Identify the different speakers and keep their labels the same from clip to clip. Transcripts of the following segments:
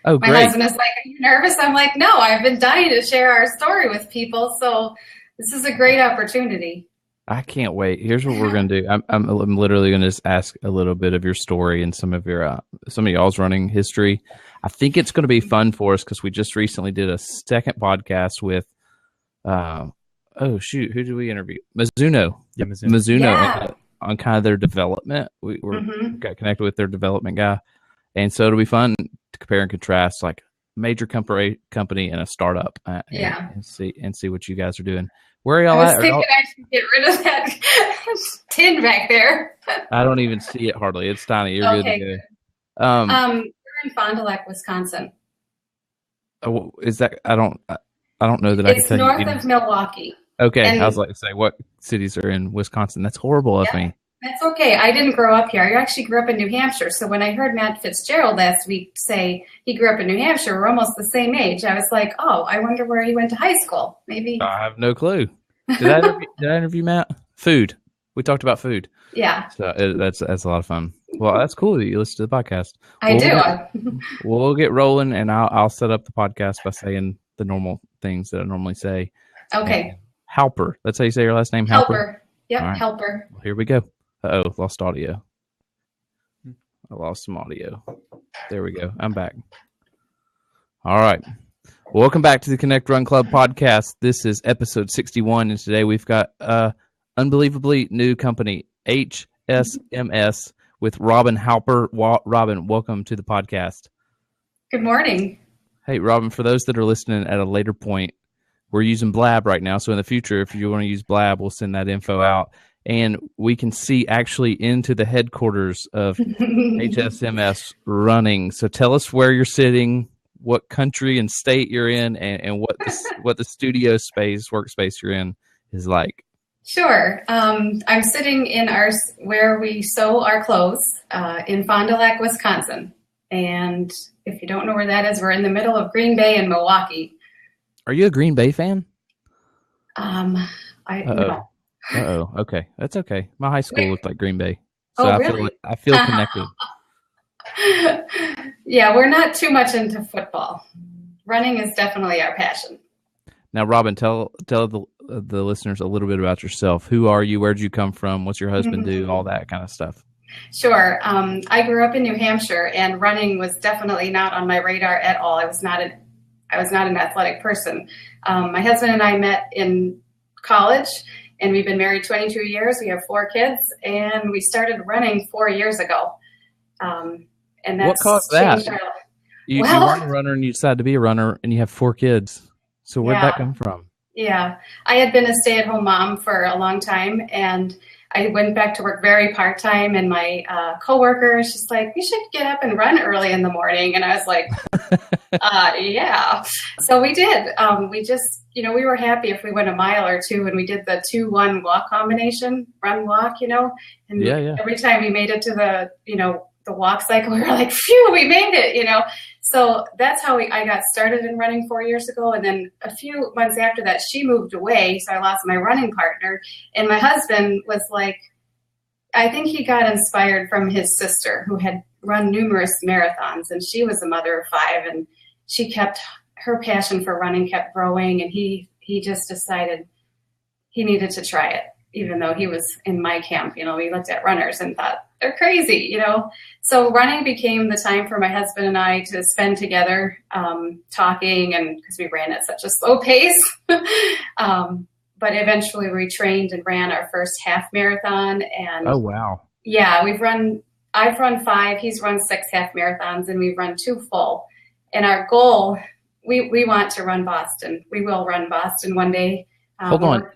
Speaker 1: Oh,
Speaker 2: My
Speaker 1: great.
Speaker 2: husband is like, "Are you nervous?" I'm like, "No, I've been dying to share our story with people. So this is a great opportunity."
Speaker 1: I can't wait. Here's what we're gonna do. I'm literally gonna just ask a little bit of your story and some of y'all's running history. I think it's gonna be fun for us because we just recently did a second podcast with oh shoot, who did we interview? Mizuno.
Speaker 3: Yeah, Mizuno.
Speaker 2: Yeah.
Speaker 1: On kind of their development. We got connected with their development guy, and so it'll be fun to compare and contrast like major company and a startup.
Speaker 2: Yeah.
Speaker 1: and see what you guys are doing. Where are y'all
Speaker 2: I was
Speaker 1: at?
Speaker 2: thinking I should get rid of that tin back there.
Speaker 1: I don't even see it hardly. It's tiny. You're
Speaker 2: Okay,
Speaker 1: good to go.
Speaker 2: we're in Fond du Lac, Wisconsin.
Speaker 1: Is that I don't know that I can
Speaker 2: It's
Speaker 1: tell
Speaker 2: north
Speaker 1: you.
Speaker 2: of Milwaukee.
Speaker 1: Okay,
Speaker 2: and-
Speaker 1: I was like to say what cities are in Wisconsin. That's horrible of me.
Speaker 2: That's okay. I didn't grow up here. I actually grew up in New Hampshire. So when I heard Matt Fitzgerald last week say he grew up in New Hampshire, we're almost the same age. I was like, oh, I wonder where he went to high school. Maybe.
Speaker 1: I have no clue. Did I interview Matt? Food. We talked about food.
Speaker 2: Yeah,
Speaker 1: So that's a lot of fun. Well, that's cool that you listen to the podcast.
Speaker 2: I do.
Speaker 1: We'll get rolling, and I'll set up the podcast by saying the normal things that I normally say.
Speaker 2: Okay.
Speaker 1: Halper. That's how you say your last name,
Speaker 2: Helper. Yep,
Speaker 1: All right.
Speaker 2: Helper.
Speaker 1: Well, here we go. Uh-oh, lost audio. I lost some audio. There we go. I'm back. All right. Welcome back to the Connect Run Club podcast. This is episode 61, and today we've got unbelievably new company, HSMS, with Robin Halper. Robin, welcome to the podcast.
Speaker 2: Good morning.
Speaker 1: Hey, Robin, for those that are listening at a later point, we're using Blab right now. So in the future, if you want to use Blab, we'll send that info out. And we can see actually into the headquarters of HSMS running. So tell us where you're sitting, what country and state you're in, and what the studio space, workspace you're in is like.
Speaker 2: Sure. I'm sitting in where we sew our clothes in Fond du Lac, Wisconsin. And if you don't know where that is, we're in the middle of Green Bay and Milwaukee.
Speaker 1: Are you a Green Bay fan?
Speaker 2: No.
Speaker 1: Uh-oh. Okay. That's okay. My high school looked like Green Bay. So
Speaker 2: Oh, really?
Speaker 1: I feel connected.
Speaker 2: Yeah, we're not too much into football. Running is definitely our passion.
Speaker 1: Now, Robin, tell the listeners a little bit about yourself. Who are you? Where'd you come from? What's your husband do? All that kind of stuff.
Speaker 2: Sure. I grew up in New Hampshire, and running was definitely not on my radar at all. I was not an athletic person. My husband and I met in college, and we've been married 22 years. We have 4 kids, and we started running 4 years ago. And that's
Speaker 1: what caused that? You weren't a runner, and you decided to be a runner, and you have 4 kids. So where'd that come from?
Speaker 2: Yeah, I had been a stay-at-home mom for a long time, and I went back to work very part-time, and my coworker is just like, "We should get up and run early in the morning." And I was like, yeah. So we did. We just, we were happy if we went a mile or two, and we did the 2-1 walk combination, run, walk, and every time we made it to the, the walk cycle, we were like, phew, we made it, So that's how I got started in running 4 years ago. And then a few months after that, she moved away. So I lost my running partner. And my husband was like, I think he got inspired from his sister who had run numerous marathons. And she was a mother of 5. And her passion for running kept growing. And he just decided he needed to try it, even though he was in my camp. We looked at runners and thought, they're crazy, So running became the time for my husband and I to spend together talking, and because we ran at such a slow pace. But eventually we trained and ran our first half marathon. And
Speaker 1: oh, wow.
Speaker 2: Yeah, I've run 5, he's run 6 half marathons, and we've run 2 full. And our goal, we want to run Boston. We will run Boston one day.
Speaker 1: Hold on.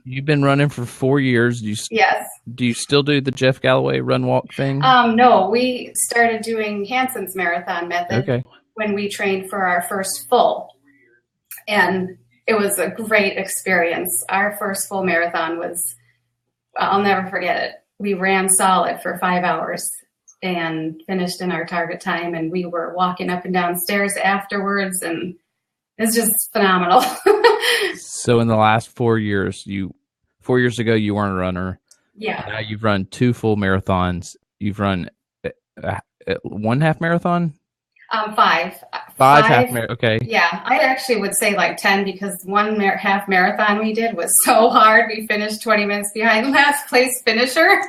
Speaker 1: You've been running for 4 years.
Speaker 2: Yes.
Speaker 1: Do you still do the Jeff Galloway run walk thing?
Speaker 2: No, we started doing Hanson's marathon method when we trained for our first full. And it was a great experience. Our first full marathon I'll never forget it. We ran solid for 5 hours and finished in our target time. And we were walking up and down stairs afterwards, and it's just phenomenal.
Speaker 1: So in the last 4 years, 4 years ago, you weren't a runner.
Speaker 2: Yeah.
Speaker 1: Now you've run 2 full marathons. You've run 1 half marathon?
Speaker 2: Five.
Speaker 1: Five half marathon. Okay.
Speaker 2: Yeah, I actually would say like 10 because one half marathon we did was so hard. We finished 20 minutes behind last place finisher.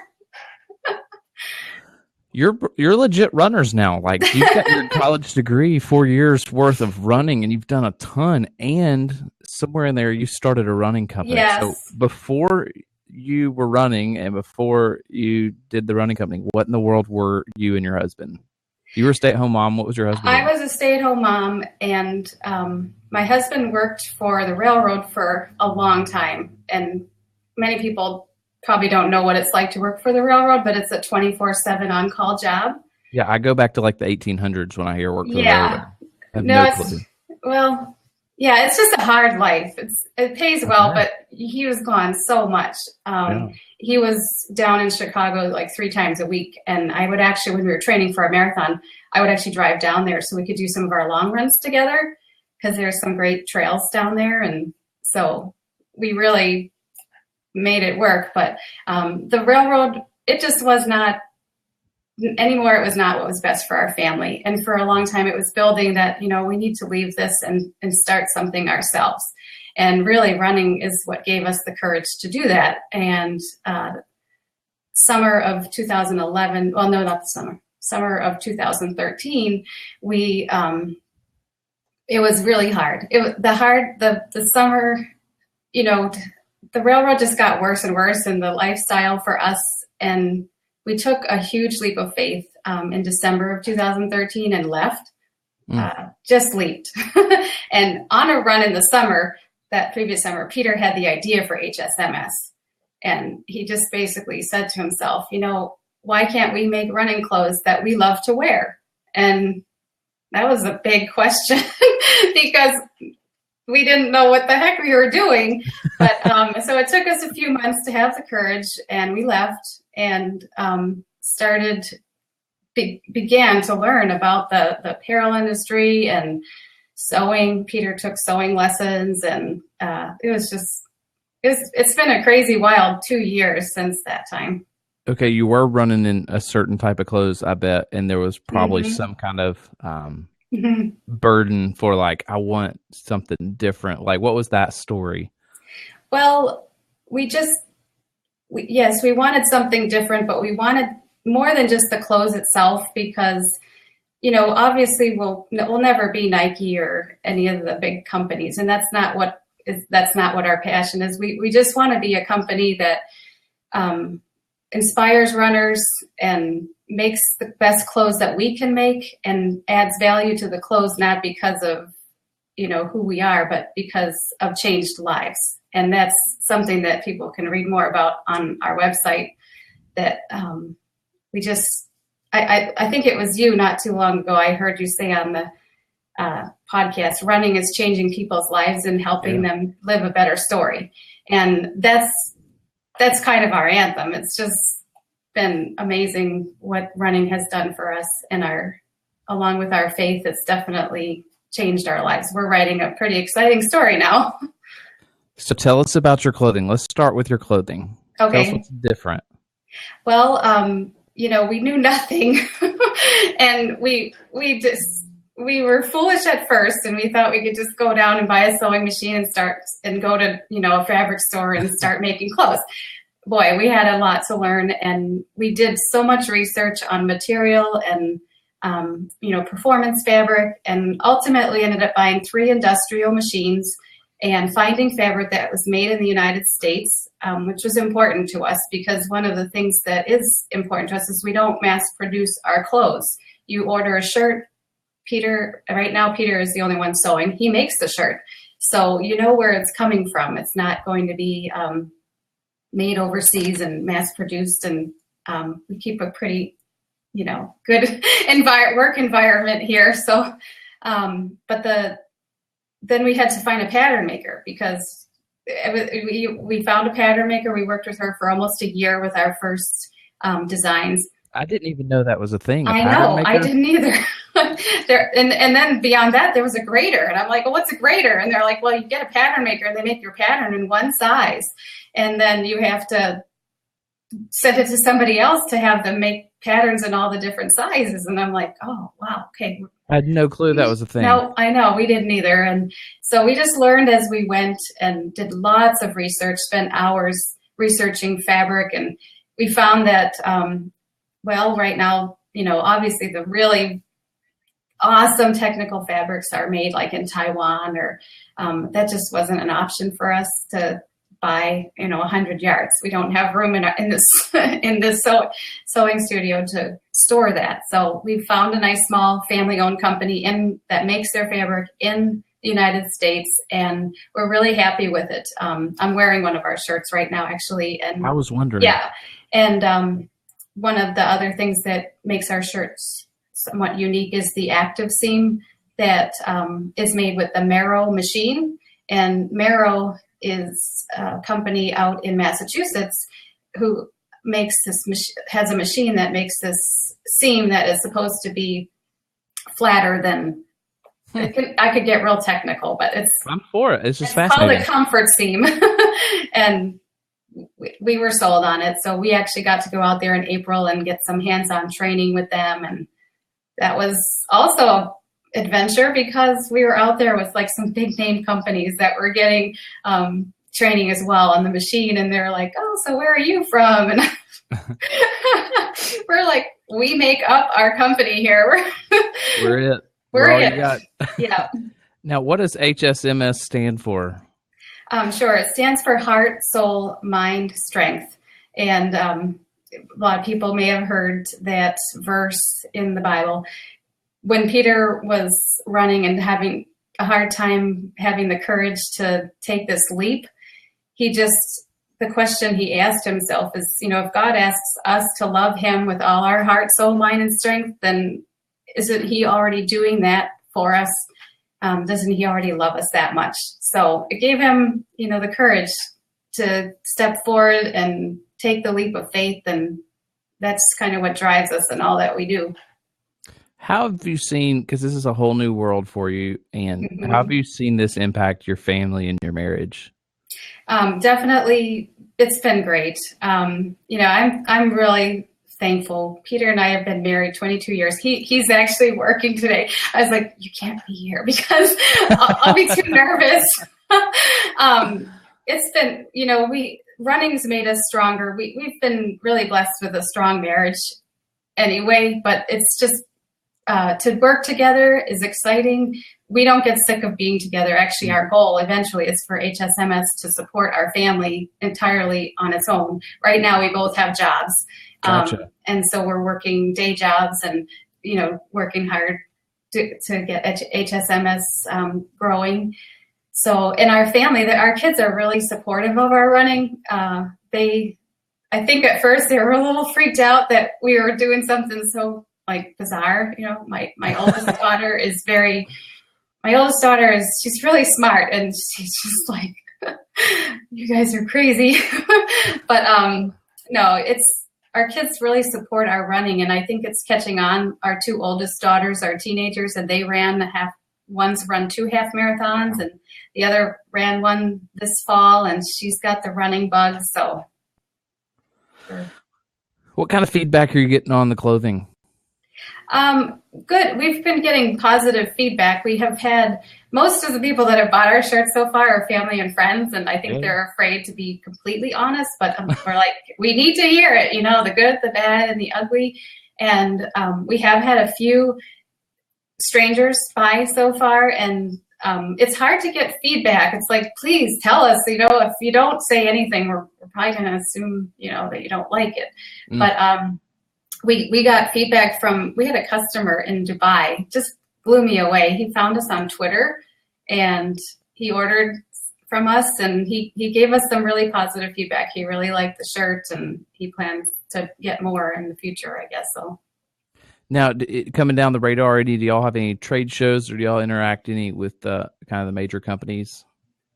Speaker 1: You're legit runners now. Like you've got your college degree, 4 years worth of running, and you've done a ton. And somewhere in there, you started a running company.
Speaker 2: Yes.
Speaker 1: So before you were running and before you did the running company, what in the world were you and your husband? You were a stay-at-home mom. What was your husband doing?
Speaker 2: I was a stay-at-home mom, and my husband worked for the railroad for a long time. And many people probably don't know what it's like to work for the railroad, but it's a 24/7 on-call job.
Speaker 1: Yeah, I go back to like the 1800s when I hear work for the railroad. I have no clue.
Speaker 2: Well, yeah, it's just a hard life. It pays well, but he was gone so much. He was down in Chicago like 3 times a week, and I would actually, when we were training for a marathon, I would actually drive down there so we could do some of our long runs together because there's some great trails down there, and so we really made it work. But the railroad, it just was not anymore. It was not what was best for our family. And for a long time, it was building that, we need to leave this and start something ourselves. And really running is what gave us the courage to do that. And summer of 2011, well, no, not the summer of 2013, we, it was really hard. The summer, the railroad just got worse and worse, and the lifestyle for us. And we took a huge leap of faith in December of 2013 and left, just leaped. And on a run in the summer, that previous summer, Peter had the idea for HSMS. And he just basically said to himself, why can't we make running clothes that we love to wear? And that was a big question because we didn't know what the heck we were doing. But so it took us a few months to have the courage, and we left and began to learn about the apparel industry and sewing. Peter took sewing lessons, and it's been a crazy wild 2 years since that time.
Speaker 1: Okay, you were running in a certain type of clothes, I bet, and there was probably some kind of burden for like, I want something different. Like, what was that story?
Speaker 2: Well, we wanted something different, but we wanted more than just the clothes itself because, obviously we'll never be Nike or any of the big companies. And that's not what our passion is. We just want to be a company that inspires runners and makes the best clothes that we can make and adds value to the clothes, not because of, who we are, but because of changed lives. And that's something that people can read more about on our website that I think it was you not too long ago, I heard you say on the podcast, running is changing people's lives and helping them live a better story. And that's kind of our anthem. It's just been amazing what running has done for us, and along with our faith, it's definitely changed our lives. We're writing a pretty exciting story now.
Speaker 1: So tell us about your clothing. Let's start with your clothing.
Speaker 2: Okay.
Speaker 1: Tell us what's different.
Speaker 2: Well, we knew nothing and we were foolish at first, and we thought we could just go down and buy a sewing machine and go to, a fabric store and start making clothes. Boy, we had a lot to learn, and we did so much research on material and, performance fabric, and ultimately ended up buying 3 industrial machines and finding fabric that was made in the United States, which was important to us because one of the things that is important to us is we don't mass produce our clothes. You order a shirt, right now Peter is the only one sewing. He makes the shirt. So you know where it's coming from. It's not going to be made overseas and mass produced. And we keep a pretty, good work environment here. So, then we had to find a pattern maker because we found a pattern maker. We worked with her for almost a year with our first designs.
Speaker 1: I didn't even know that was a thing.
Speaker 2: I know, I didn't either. And then beyond that, there was a grader. And I'm like, well, what's a grader? And they're like, well, you get a pattern maker and they make your pattern in one size. And then you have to send it to somebody else to have them make patterns in all the different sizes. And I'm like, oh, wow, okay.
Speaker 1: I had no clue that was a thing.
Speaker 2: No, I know, we didn't either. And so we just learned as we went and did lots of research, spent hours researching fabric. And we found that, well, right now, obviously the really awesome technical fabrics are made like in Taiwan, or that just wasn't an option for us to buy 100 yards. We don't have room in this sewing studio to store that. So we found a nice small family-owned company that makes their fabric in the United States, and we're really happy with it. I'm wearing one of our shirts right now, actually, and
Speaker 1: I was wondering.
Speaker 2: Yeah, and one of the other things that makes our shirts somewhat unique is the active seam that is made with the Marrow machine. And Marrow is a company out in Massachusetts who has a machine that makes this seam that is supposed to be flatter than. I could get real technical, but
Speaker 1: I'm for it. It's just
Speaker 2: It's
Speaker 1: fascinating.
Speaker 2: called a comfort seam, and we were sold on it. So we actually got to go out there in April and get some hands-on training with them, and that was also an adventure because we were out there with like some big name companies that were getting training as well on the machine, and they're like, "Oh, so where are you from?" And we're like, "We make up our company here.
Speaker 1: We're it.
Speaker 2: We're
Speaker 1: all
Speaker 2: it."
Speaker 1: you got.
Speaker 2: Yeah.
Speaker 1: Now, what does HSMS stand for?
Speaker 2: Sure. It stands for Heart, Soul, Mind, Strength. And a lot of people may have heard that verse in the Bible. When Peter was running and having a hard time having the courage to take this leap, the question he asked himself is, if God asks us to love him with all our heart, soul, mind, and strength, then isn't he already doing that for us? Doesn't he already love us that much? So it gave him, the courage to step forward and take the leap of faith. And that's kind of what drives us in all that we do.
Speaker 1: How have you seen, because this is a whole new world for you, and how have you seen this impact your family and your marriage?
Speaker 2: Definitely, it's been great. I'm really thankful. Peter and I have been married 22 years. He's actually working today. I was like, you can't be here because I'll be too nervous. It's been, running's made us stronger. We've been really blessed with a strong marriage anyway, but it's just to work together is exciting. We don't get sick of being together. Actually, our goal eventually is for HSMS to support our family entirely on its own. Right now, we both have jobs.
Speaker 1: Gotcha.
Speaker 2: And so we're working day jobs and, working hard to get HSMS growing. So in our family, our kids are really supportive of our running. I think at first they were a little freaked out that we were doing something so like bizarre. My oldest daughter is she's really smart, and she's just like, you guys are crazy. But no, our kids really support our running, and I think it's catching on. Our two oldest daughters are teenagers, and they one's run 2 half marathons, and the other ran one this fall, and she's got the running bug. So,
Speaker 1: what kind of feedback are you getting on the clothing?
Speaker 2: Good. We've been getting positive feedback. We have had most of the people that have bought our shirts so far are family and friends, and I think they're afraid to be completely honest, but we're like, we need to hear it, the good, the bad, and the ugly. And we have had a few strangers buy so far, and it's hard to get feedback. It's like, please tell us, if you don't say anything, we're probably going to assume, that you don't like it. But we got feedback we had a customer in Dubai, just blew me away. He found us on Twitter and he ordered from us, and he gave us some really positive feedback. He really liked the shirt, and he plans to get more in the future, I guess. So
Speaker 1: now, coming down the radar, do y'all have any trade shows, or do y'all interact any with kind of the major companies?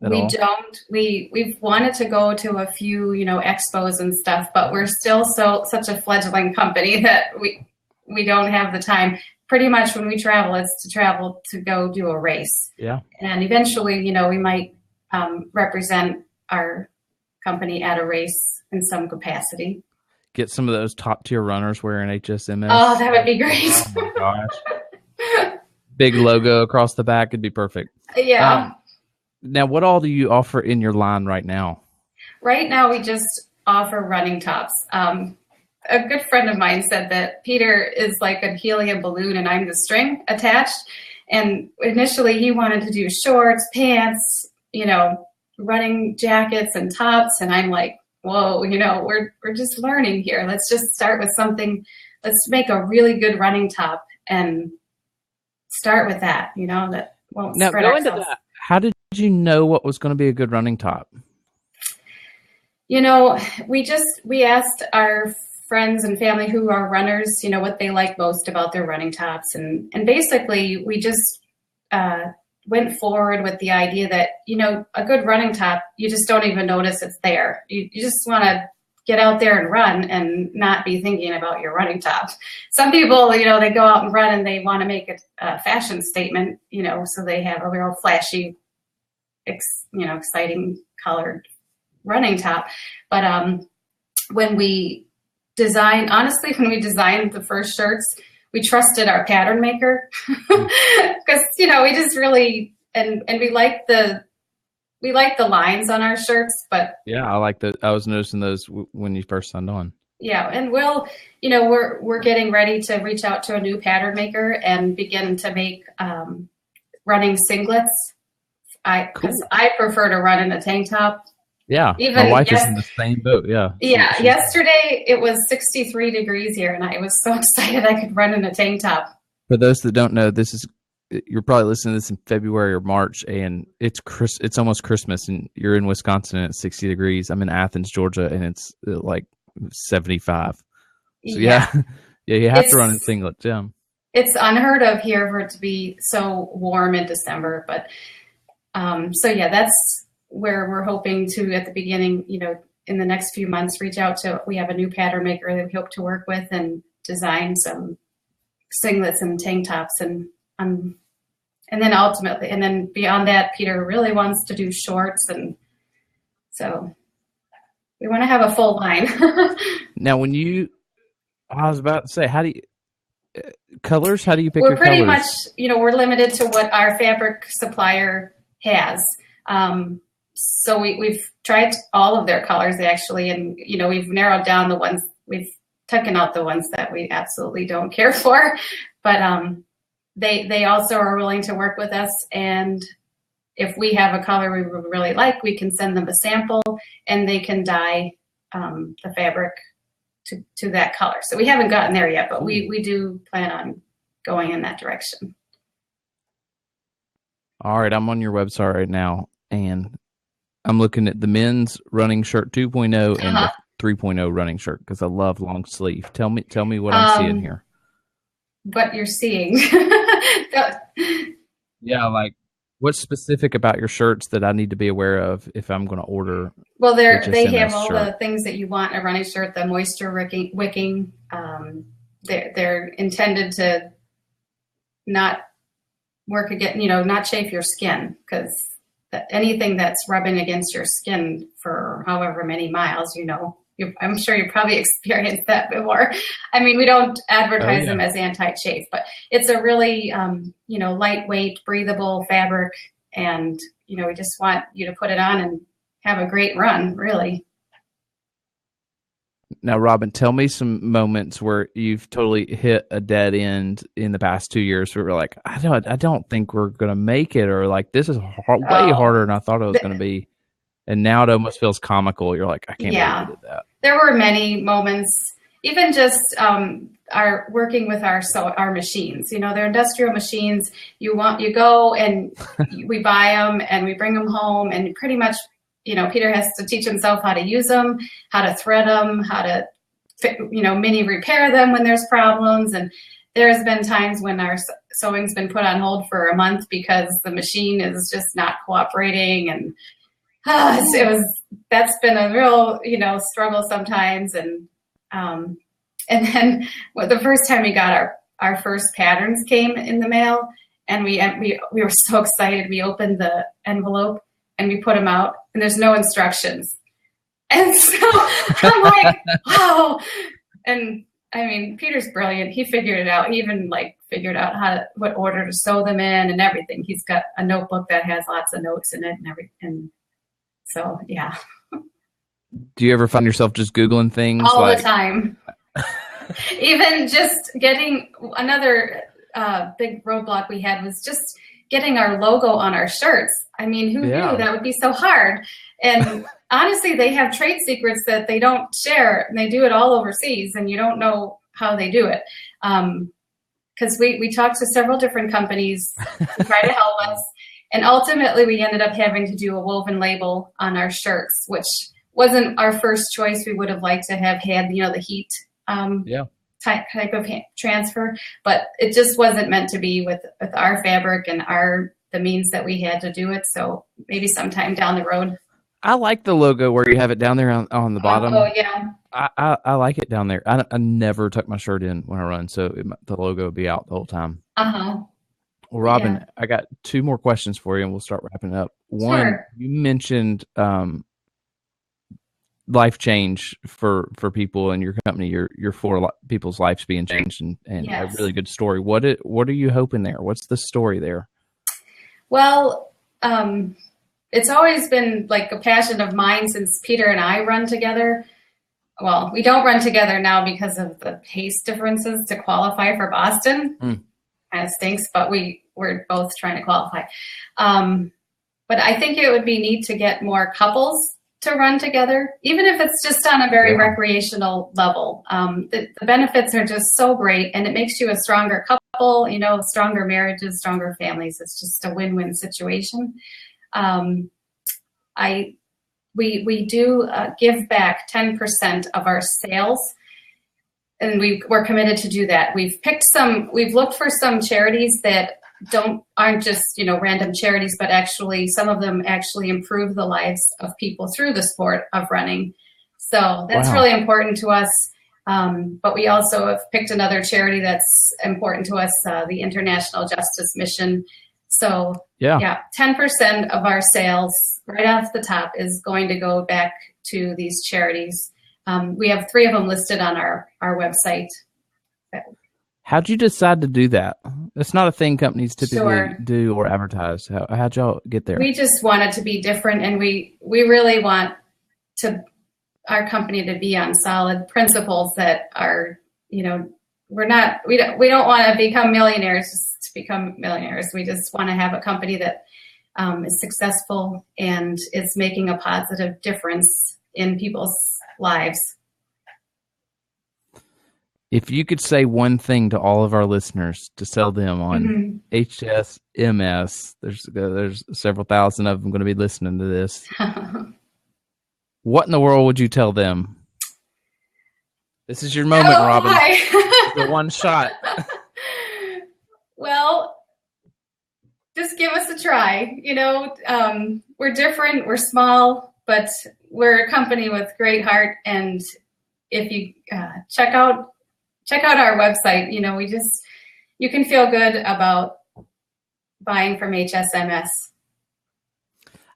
Speaker 2: We don't. We've wanted to go to a few, expos and stuff, but we're still such a fledgling company that we don't have the time. Pretty much when we travel, it's to travel to go do a race.
Speaker 1: Yeah.
Speaker 2: And eventually, we might represent our company at a race in some capacity.
Speaker 1: get some of those top tier runners wearing HSMS.
Speaker 2: Oh, that would be great.
Speaker 1: Oh my gosh. Big logo across the back would be perfect.
Speaker 2: Yeah.
Speaker 1: Now, what all do you offer in your line right now?
Speaker 2: Right now, we just offer running tops. A good friend of mine said that Peter is like a helium balloon and I'm the string attached. And initially he wanted to do shorts, pants, running jackets and tops. And I'm like, whoa, we're just learning here. Let's just start with something. Let's make a really good running top and start with that, that won't
Speaker 1: now,
Speaker 2: spread
Speaker 1: go
Speaker 2: ourselves.
Speaker 1: into that. How did you know what was going to be a good running top?
Speaker 2: We asked our friends and family who are runners, what they like most about their running tops. And basically we just went forward with the idea that, a good running top, you just don't even notice it's there. You just want to get out there and run and not be thinking about your running top. Some people, they go out and run and they want to make a fashion statement, so they have a real flashy, exciting colored running top. But when we designed the first shirts, we trusted our pattern maker because we just really and we like the lines on our shirts. But
Speaker 1: yeah, I like that. I was noticing those when you first signed on.
Speaker 2: Yeah, and we're getting ready to reach out to a new pattern maker and begin to make running singlets. Because I prefer to run in a tank top.
Speaker 1: Yeah, my wife is in the same boat. Yeah.
Speaker 2: Yeah. Yesterday it was 63 degrees here, and I was so excited I could run in a tank top.
Speaker 1: For those that don't know, you're probably listening to this in February or March, and it's almost Christmas, and you're in Wisconsin and it's 60 degrees. I'm in Athens, Georgia, and it's like 75. So yeah, you have to run in singlets. Yeah. It's
Speaker 2: unheard of here for it to be so warm in December, but so yeah, that's where we're hoping to, at the beginning, in the next few months, reach out to. We have a new pattern maker that we hope to work with and design some singlets and tank tops, and then ultimately, and then beyond that, Peter really wants to do shorts, and so we want to have a full line.
Speaker 1: Now, I was about to say, how do you colors? How do you pick?
Speaker 2: We're pretty
Speaker 1: colors?
Speaker 2: much, we're limited to what our fabric supplier has. So we've tried all of their colors actually, and we've narrowed down the ones, we've taken out the ones that we absolutely don't care for, but they also are willing to work with us, and if we have a color we really like, we can send them a sample and they can dye the fabric to that color. So we haven't gotten there yet, but we do plan on going in that direction.
Speaker 1: All right, I'm on your website right now, and I'm looking at the men's running shirt 2.0 and the 3.0 running shirt because I love long sleeve. Tell me what I'm seeing here.
Speaker 2: What you're seeing.
Speaker 1: Yeah, like what's specific about your shirts that I need to be aware of if I'm going to order?
Speaker 2: Well, they have all the things that you want in a running shirt, the moisture wicking. They're intended to not work again, not chafe your skin, because anything that's rubbing against your skin for however many miles, I'm sure you probably experienced that before. I mean, we don't advertise them as anti-chafe, but it's a really, lightweight, breathable fabric. And, we just want you to put it on and have a great run, really. Now,
Speaker 1: Robin, tell me some moments where you've totally hit a dead end in the past 2 years where we're like, I don't think we're going to make it, or like, this is way harder than I thought it was going to be. And now it almost feels comical. You're like, I can't believe I did that.
Speaker 2: There were many moments, even just our working with our machines. They're industrial machines. You go and we buy them and we bring them home, and pretty much, Peter has to teach himself how to use them, how to thread them, how to, mini repair them when there's problems. And there's been times when our sewing's been put on hold for a month because the machine is just not cooperating, and that's been a real, struggle sometimes. And then the first time we got our first patterns came in the mail, and we were so excited. We opened the envelope and we put them out, and there's no instructions. And so I'm like, wow, And I mean, Peter's brilliant. He figured it out. He even like figured out what order to sew them in and everything. He's got a notebook that has lots of notes in it and everything. So yeah.
Speaker 1: Do you ever find yourself just Googling things?
Speaker 2: All the time. Even just getting another big roadblock we had was just getting our logo on our shirts. I mean, who knew that would be so hard? And honestly, they have trade secrets that they don't share, and they do it all overseas, and you don't know how they do it. Because we talked to several different companies to try to help us, and ultimately we ended up having to do a woven label on our shirts, which wasn't our first choice. We would have liked to have had, the heat type of transfer, but it just wasn't meant to be with our fabric and the means that we had to do it. So maybe sometime down the road.
Speaker 1: I like the logo where you have it down there on the bottom.
Speaker 2: Oh yeah.
Speaker 1: I like it down there. I never tuck my shirt in when I run, so the logo will be out the whole time. Well, Robin, I got 2 more questions for you, and we'll start wrapping up. One, you mentioned life change for people in your company. You're for people's lives being changed, and a really good story. What are you hoping there? What's the story there?
Speaker 2: Well, it's always been like a passion of mine since Peter and I run together. Well, we don't run together now because of the pace differences to qualify for Boston. Kind of stinks, but we're both trying to qualify. But I think it would be neat to get more couples to run together, even if it's just on a very recreational level. The benefits are just so great, and it makes you a stronger couple, stronger marriages, stronger families. It's just a win-win situation. We do give back 10% of our sales, and we're committed to do that. We've looked for some charities that aren't just, random charities, but actually some of them actually improve the lives of people through the sport of running. So that's really important to us. But we also have picked another charity that's important to us, the International Justice Mission. So 10% of our sales right off the top is going to go back to these charities. We have 3 of them listed on our website.
Speaker 1: How'd you decide to do that? It's not a thing companies typically do or advertise. How'd y'all get there?
Speaker 2: We just want it to be different, and we really want our company to be on solid principles that are, we don't want to become millionaires just to become millionaires. We just want to have a company that is successful and is making a positive difference in people's lives.
Speaker 1: If you could say one thing to all of our listeners to sell them on HSMS, there's several thousand of them going to be listening to this. What in the world would you tell them? This is your moment, Robin. The one shot.
Speaker 2: Well, just give us a try. We're different, we're small, but we're a company with great heart. And if you check out our website, you can feel good about buying from HSMS.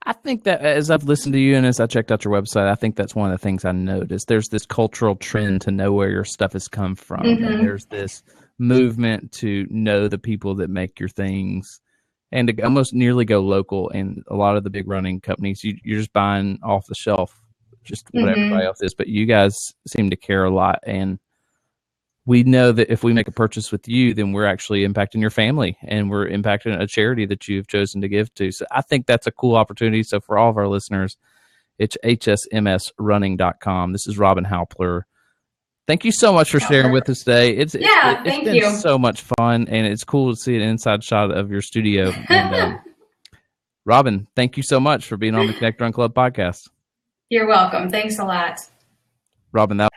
Speaker 1: I think that as I've listened to you and as I checked out your website, I think that's one of the things I noticed. There's this cultural trend to know where your stuff has come from. And there's this movement to know the people that make your things and to almost nearly go local. And a lot of the big running companies, you're just buying off the shelf, just what everybody else is. But you guys seem to care a lot. And we know that if we make a purchase with you, then we're actually impacting your family and we're impacting a charity that you've chosen to give to. So I think that's a cool opportunity. So for all of our listeners, it's hsmsrunning.com. This is Robin Halpler. Thank you so much for sharing with us today. It's been so much fun, and it's cool to see an inside shot of your studio. And, Robin, thank you so much for being on the Connect Run Club podcast.
Speaker 2: You're welcome. Thanks a lot.
Speaker 1: Robin, that